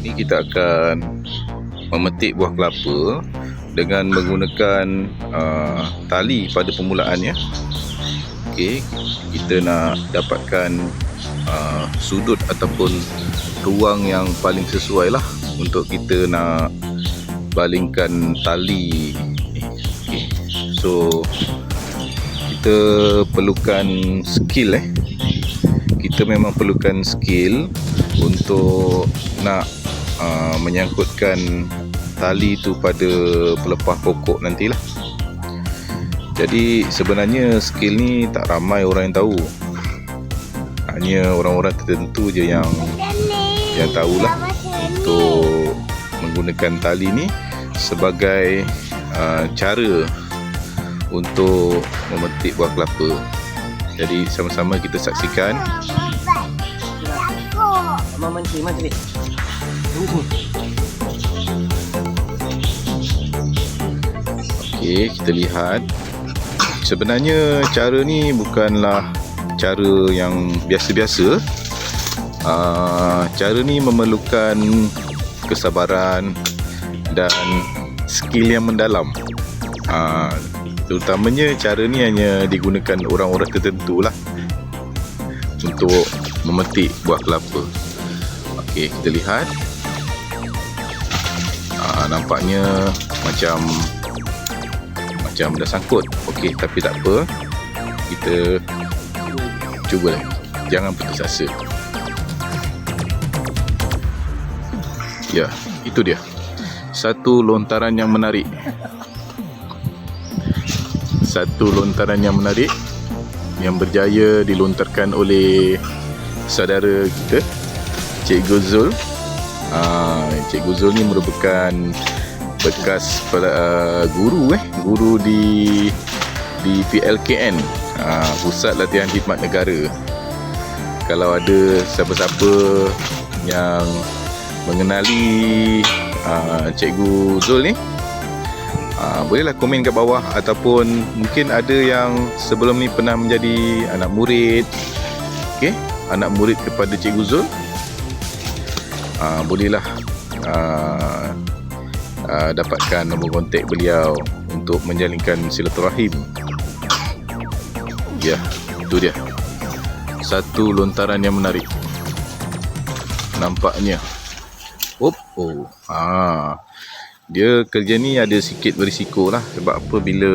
Ini kita akan memetik buah kelapa dengan menggunakan tali pada permulaannya. Okey, kita nak dapatkan sudut ataupun ruang yang paling sesuai lah untuk kita nak balingkan tali. Okay. So kita perlukan skill kita memang perlukan skill untuk nak menyangkutkan tali tu pada pelepah pokok nantilah. Jadi sebenarnya skill ni tak ramai orang yang tahu. Hanya orang-orang tertentu je yang tahulah untuk menggunakan tali ni sebagai cara untuk memetik buah kelapa. Jadi sama-sama kita saksikan. Okey, kita lihat. Sebenarnya cara ni bukanlah cara yang biasa-biasa. Cara ni memerlukan kesabaran dan skill yang mendalam. Terutamanya cara ni hanya digunakan orang-orang tertentu lah untuk memetik buah kelapa. Okey, kita lihat. Nampaknya macam dah sangkut. Okey, tapi tak apa. Kita cuba lagi. Jangan putus asa. Ya, itu dia. Satu lontaran yang menarik. Satu lontaran yang menarik yang berjaya dilontarkan oleh saudara kita, Cikgu Zul. Cikgu Zul ni merupakan bekas guru di PLKN, Pusat Latihan Khidmat Negara. Kalau ada siapa-siapa yang mengenali Cikgu Zul ni, bolehlah komen kat bawah, ataupun mungkin ada yang sebelum ni pernah menjadi anak murid, anak murid kepada Cikgu Zul. Bolehlah dapatkan nombor kontak beliau untuk menjalinkan silaturahim. Ya, itu dia. Satu lontaran yang menarik. Nampaknya. Dia kerja ni ada sikit berisiko lah. Sebab apa, bila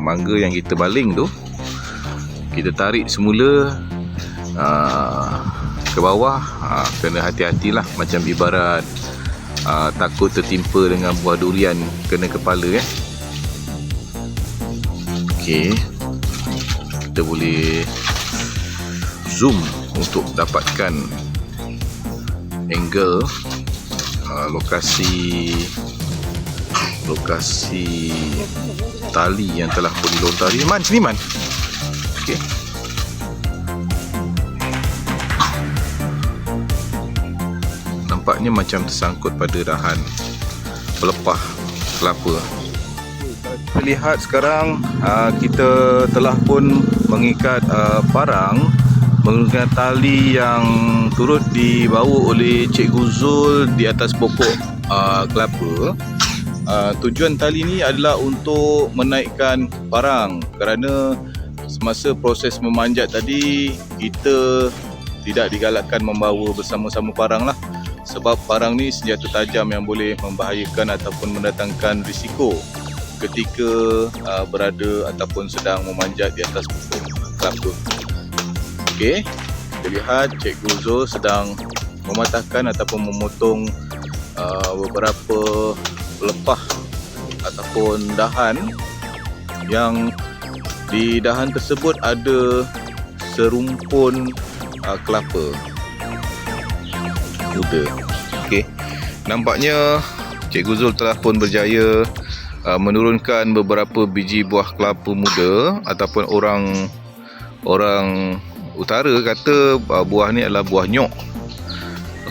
mangga yang kita baling tu, kita tarik semula ke bawah, kena hati-hatilah. Macam ibarat takut tertimpa dengan buah durian kena kepala. Okey, kita boleh zoom untuk dapatkan angle lokasi tali yang telah pun dilontari. Sini Man. Okey. Nampaknya macam tersangkut pada dahan pelepah kelapa. Lihat sekarang kita telah pun mengikat parang menggunakan tali yang turut dibawa oleh Cikgu Zul di atas pokok kelapa. Tujuan tali ni adalah untuk menaikkan parang, kerana semasa proses memanjat tadi kita tidak digalakkan membawa bersama-sama parang lah, sebab parang ni senjata tajam yang boleh membahayakan ataupun mendatangkan risiko ketika berada ataupun sedang memanjat di atas pokok kelapa. Okey, kita lihat Cikgu Zul sedang mematahkan ataupun memotong beberapa pelepah ataupun dahan, yang di dahan tersebut ada serumpun kelapa muda. Okey, nampaknya Cikgu Zul telah pun berjaya menurunkan beberapa biji buah kelapa muda, ataupun orang utara kata buah ni adalah buah nyok.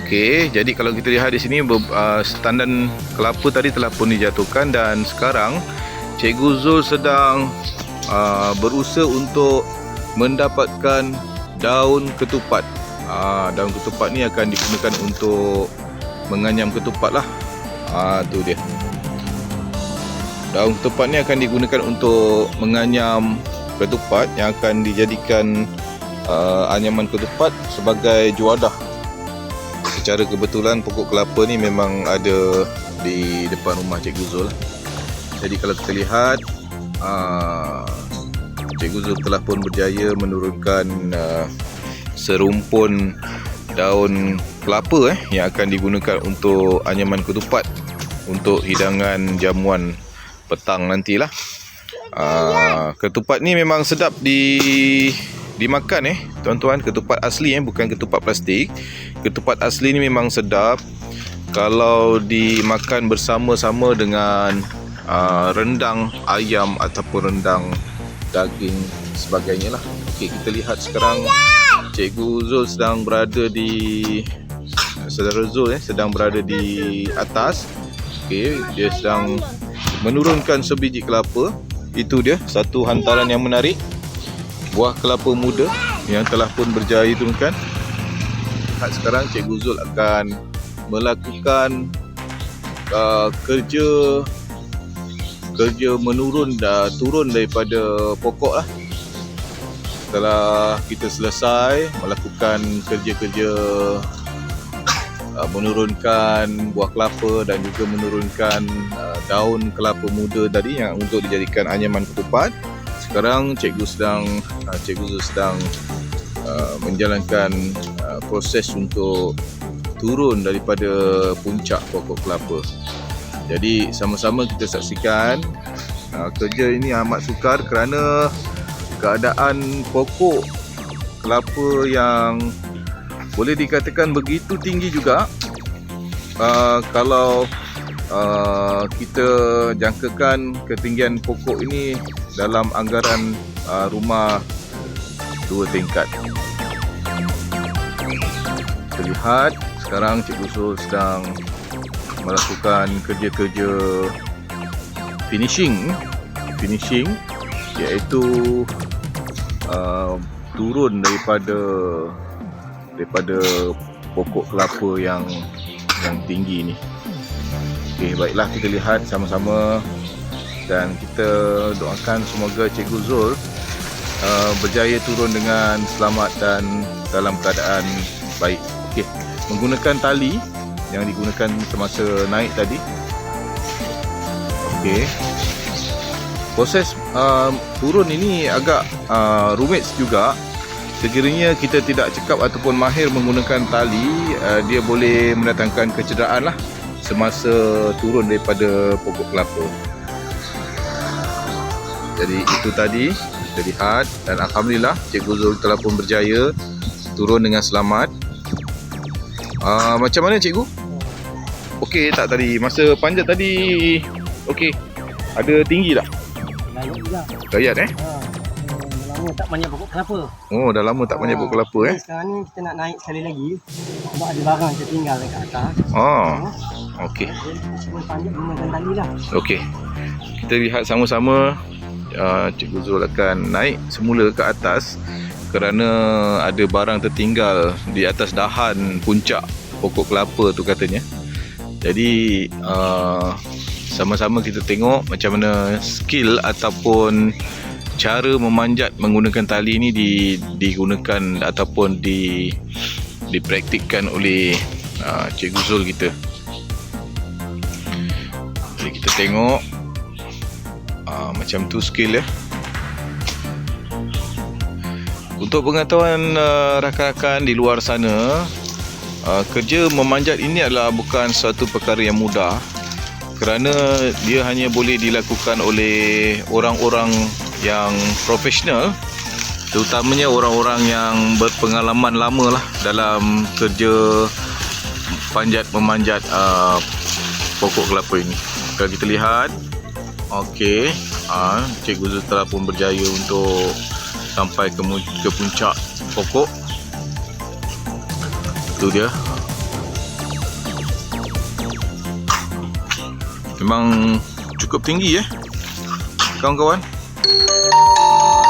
Okey, jadi kalau kita lihat di sini tandan kelapa tadi telah pun dijatuhkan, dan sekarang Cikgu Zul sedang berusaha untuk mendapatkan daun ketupat. Daun ketupat ni akan digunakan untuk menganyam ketupat lah. Tu dia. Daun ketupat ni akan digunakan untuk menganyam ketupat yang akan dijadikan anyaman ketupat sebagai juadah. Secara kebetulan pokok kelapa ni memang ada di depan rumah Cikgu Zul. Jadi kalau kita lihat, Cikgu Zul telah pun berjaya menurunkan serumpun daun kelapa yang akan digunakan untuk anyaman ketupat untuk hidangan jamuan petang nantilah. Ketupat ni memang sedap dimakan tuan-tuan. Ketupat asli bukan ketupat plastik. Ketupat asli ni memang sedap kalau dimakan bersama-sama dengan rendang ayam ataupun rendang daging sebagainya lah. Okey, kita lihat sekarang Cikgu Zul sedang berada di atas. Okey, dia sedang menurunkan sebiji kelapa. Itu dia satu hantaran yang menarik, buah kelapa muda yang telah pun berjaya turunkan. Lihat sekarang Cikgu Zul akan melakukan kerja turun daripada pokok lah. Setelah kita selesai melakukan kerja-kerja menurunkan buah kelapa dan juga menurunkan daun kelapa muda tadi yang untuk dijadikan anyaman ketupat, sekarang Cikgu Zul sedang menjalankan proses untuk turun daripada puncak pokok kelapa. Jadi sama-sama kita saksikan. Kerja ini amat sukar kerana keadaan pokok kelapa yang boleh dikatakan begitu tinggi juga. Kalau kita jangkakan ketinggian pokok ini dalam anggaran rumah 2 tingkat. Kita lihat sekarang Cikgu Zul sedang melakukan kerja-kerja finishing, iaitu turun daripada pokok kelapa yang tinggi ni. Okey, baiklah, kita lihat sama-sama dan kita doakan semoga Cikgu Zul berjaya turun dengan selamat dan dalam keadaan baik. Okey, menggunakan tali yang digunakan semasa naik tadi. Okey, proses turun ini agak rumit juga. Sekiranya kita tidak cekap ataupun mahir menggunakan tali, dia boleh mendatangkan kecederaan lah semasa turun daripada pokok kelapa. Jadi itu tadi kita lihat, dan alhamdulillah Cikgu Zul telah pun berjaya turun dengan selamat. Macam mana Cikgu? Okey tak tadi? Masa panjat tadi okey? Ada tinggi tak? Layak juga. Layak Lama tak panjat pokok kelapa. Oh, dah lama tak panjat pokok kelapa Sekarang ni kita nak naik sekali lagi sebab ada barang tertinggal dekat atas. Okey. Cuma panjat gunakan tali lah. Okey. Kita lihat sama-sama. Cikgu Zul akan naik semula ke atas kerana ada barang tertinggal di atas dahan puncak pokok kelapa tu katanya. Jadi sama-sama kita tengok macam mana skill ataupun cara memanjat menggunakan tali ini digunakan ataupun dipraktikkan oleh Cikgu Zul kita. Jadi kita tengok macam tu skill ya. Untuk pengetahuan rakan-rakan di luar sana, kerja memanjat ini adalah bukan suatu perkara yang mudah kerana dia hanya boleh dilakukan oleh orang-orang yang profesional, terutamanya orang-orang yang berpengalaman lama lah dalam kerja memanjat pokok kelapa ini. Kalau kita lihat, okey, Cikgu Zul telah pun berjaya untuk sampai ke puncak pokok. Itu dia. Memang cukup tinggi kawan-kawan.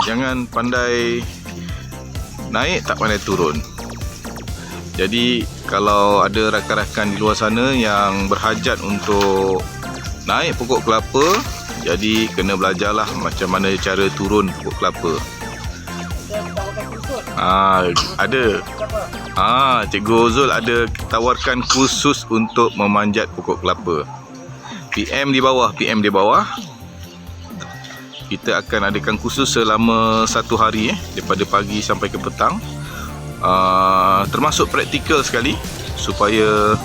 Jangan pandai naik tak pandai turun. Jadi kalau ada rakan-rakan di luar sana yang berhajat untuk naik pokok kelapa, jadi kena belajarlah macam mana cara turun pokok kelapa. Ada. Cikgu Ozul ada tawarkan khusus untuk memanjat pokok kelapa. PM di bawah. Kita akan adakan khusus selama 1 hari daripada pagi sampai ke petang. Termasuk praktikal sekali supaya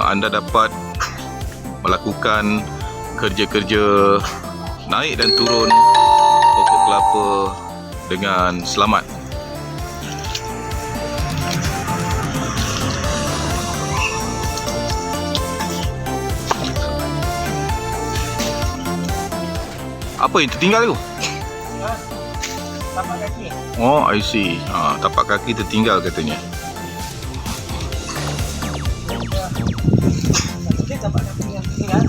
anda dapat melakukan kerja-kerja naik dan turun pokok kelapa dengan selamat. Apa yang tertinggal tu? Tapak kaki. Oh, I see. Tapak kaki tertinggal katanya. Tapak kaki yang tertinggal.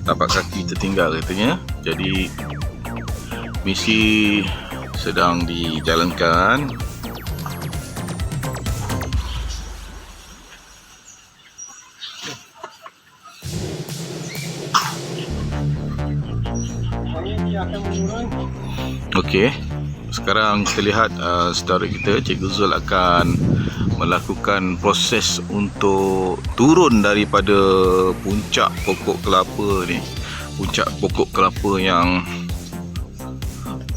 Tapak kaki tertinggal katanya. Jadi misi sedang dijalankan. Dia akan menurun. Okey. Sekarang kita lihat saudara kita, Cikgu Zul akan melakukan proses untuk turun daripada puncak pokok kelapa ni. Puncak pokok kelapa yang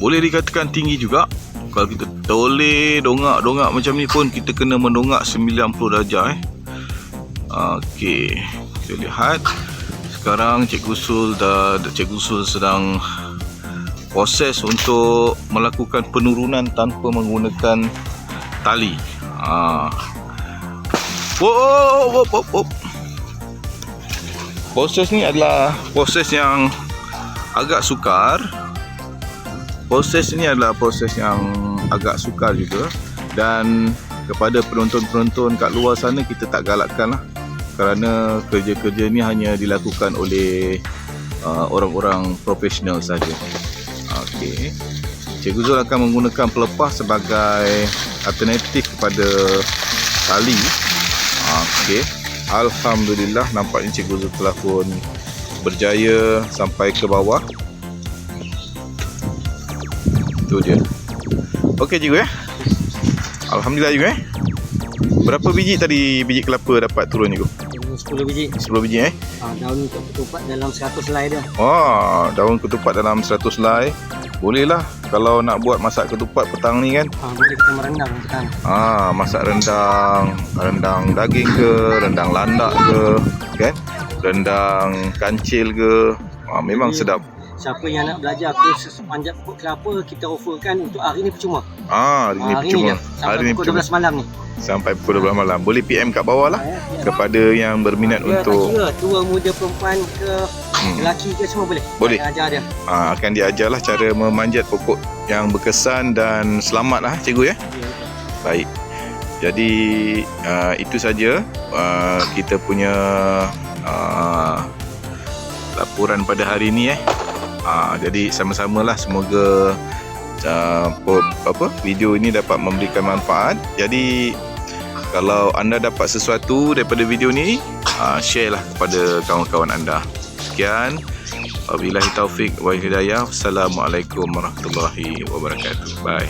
boleh dikatakan tinggi juga. Kalau kita toleh dongak-dongak macam ni pun kita kena mendongak 90 darjah. Okey, kita lihat. Sekarang Cikgu Zul sedang proses untuk melakukan penurunan tanpa menggunakan tali. Proses ni adalah proses yang agak sukar. Proses juga, dan kepada penonton-penonton kat luar sana kita tak galakkan lah, kerana kerja-kerja ni hanya dilakukan oleh orang-orang profesional saja. Okey, Cikgu Zul akan menggunakan pelepah sebagai alternatif kepada tali. Okey, alhamdulillah nampaknya Cikgu Zul telah pun berjaya sampai ke bawah. Itu dia. Okey cikgu Alhamdulillah cikgu Berapa biji tadi biji kelapa dapat turun cikgu? 10 biji. 10 biji Daun ketupat dalam 100 helai dia. Daun ketupat dalam 100 helai. Boleh lah kalau nak buat masak ketupat petang ni kan. Boleh kita merendang petang. Masak rendang daging ke, rendang landak ke, kan? Rendang kancil ke. Memang sedap. Siapa yang nak belajar kursus panjat pokok kelapa, kita offerkan untuk hari ni percuma. Hari ni percuma. Sampai pukul 12 malam ni. Sampai pukul 12 malam. Boleh PM kat bawah lah kepada yang berminat untuk tua, muda, perempuan ke, lelaki ke, semua boleh. Boleh. Ajar dia. Akan diajarlah cara memanjat pokok yang berkesan dan selamat lah cikgu Baik. Jadi itu saja kita punya laporan pada hari ini jadi sama-samalah, semoga video ini dapat memberikan manfaat. Jadi kalau anda dapat sesuatu daripada video ni, share lah kepada kawan-kawan anda. Sekian, wabillahi taufik wal hidayah. Assalamualaikum warahmatullahi wabarakatuh. Bye.